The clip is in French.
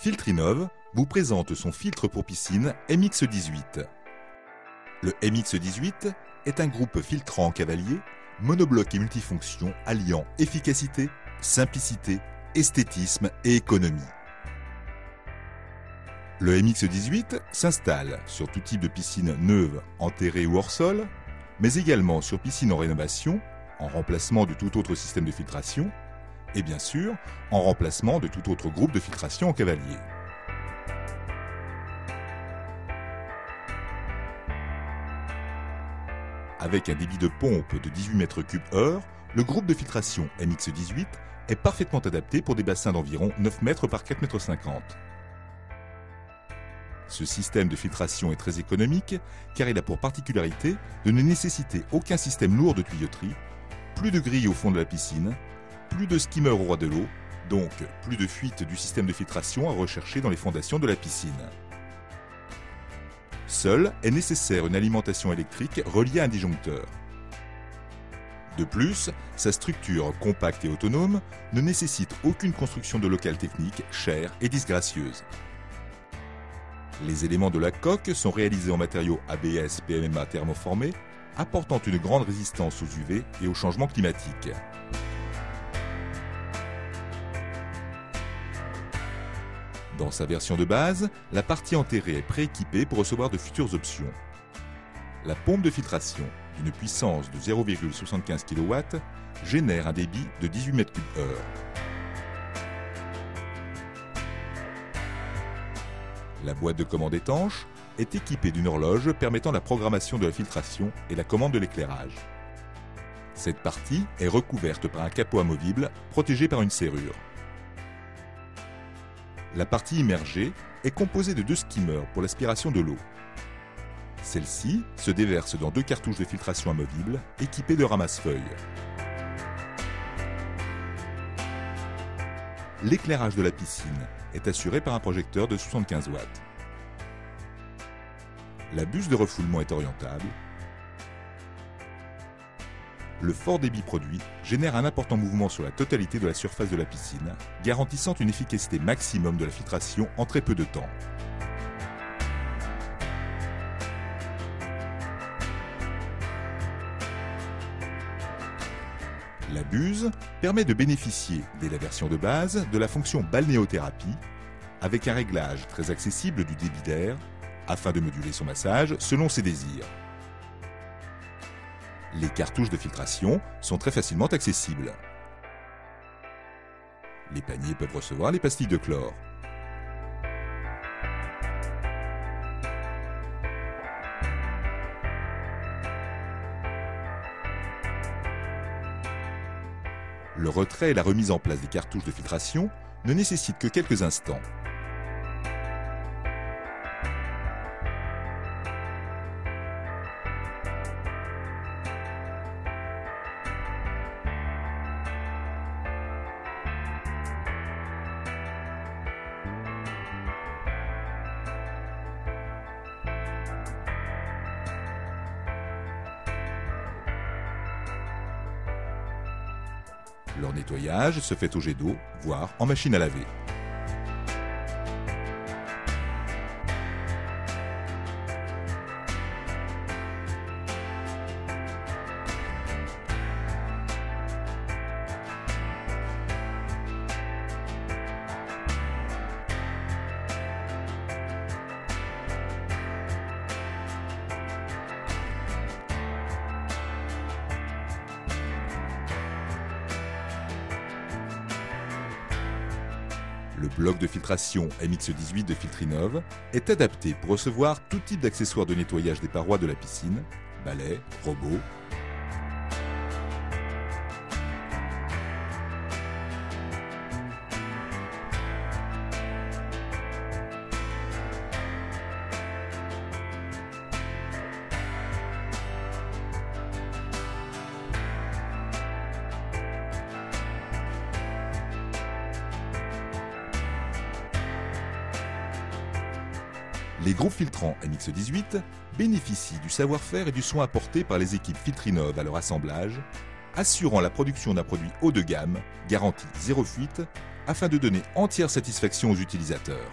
Filtrinov vous présente son filtre pour piscine MX18. Le MX18 est un groupe filtrant cavalier, monobloc et multifonction alliant efficacité, simplicité, esthétisme et économie. Le MX18 s'installe sur tout type de piscine neuve, enterrée ou hors sol, mais également sur piscine en rénovation, en remplacement de tout autre système de filtration, et bien sûr, en remplacement de tout autre groupe de filtration en cavalier. Avec un débit de pompe de 18 m3/h, le groupe de filtration MX18 est parfaitement adapté pour des bassins d'environ 9 m par 4,50 m. Ce système de filtration est très économique car il a pour particularité de ne nécessiter aucun système lourd de tuyauterie, plus de grilles au fond de la piscine, plus de skimmer au ras de l'eau, donc plus de fuite du système de filtration à rechercher dans les fondations de la piscine. Seule est nécessaire une alimentation électrique reliée à un disjoncteur. De plus, sa structure compacte et autonome ne nécessite aucune construction de local technique chère et disgracieuse. Les éléments de la coque sont réalisés en matériaux ABS PMMA thermoformés, apportant une grande résistance aux UV et aux changements climatiques. Dans sa version de base, la partie enterrée est prééquipée pour recevoir de futures options. La pompe de filtration, d'une puissance de 0,75 kW, génère un débit de 18 m3/h. La boîte de commande étanche est équipée d'une horloge permettant la programmation de la filtration et la commande de l'éclairage. Cette partie est recouverte par un capot amovible protégé par une serrure. La partie immergée est composée de 2 skimmers pour l'aspiration de l'eau. Celle-ci se déverse dans 2 cartouches de filtration amovibles équipées de ramasse-feuilles. L'éclairage de la piscine est assuré par un projecteur de 75 watts. La buse de refoulement est orientable. Le fort débit produit génère un important mouvement sur la totalité de la surface de la piscine, garantissant une efficacité maximum de la filtration en très peu de temps. La buse permet de bénéficier, dès la version de base, de la fonction balnéothérapie, avec un réglage très accessible du débit d'air, afin de moduler son massage selon ses désirs. Les cartouches de filtration sont très facilement accessibles. Les paniers peuvent recevoir les pastilles de chlore. Le retrait et la remise en place des cartouches de filtration ne nécessitent que quelques instants. Leur nettoyage se fait au jet d'eau, voire en machine à laver. Le bloc de filtration MX18 de Filtrinov est adapté pour recevoir tout type d'accessoires de nettoyage des parois de la piscine, balais, robots. Les groupes filtrants MX18 bénéficient du savoir-faire et du soin apporté par les équipes Filtrinov à leur assemblage, assurant la production d'un produit haut de gamme, garanti zéro fuite, afin de donner entière satisfaction aux utilisateurs.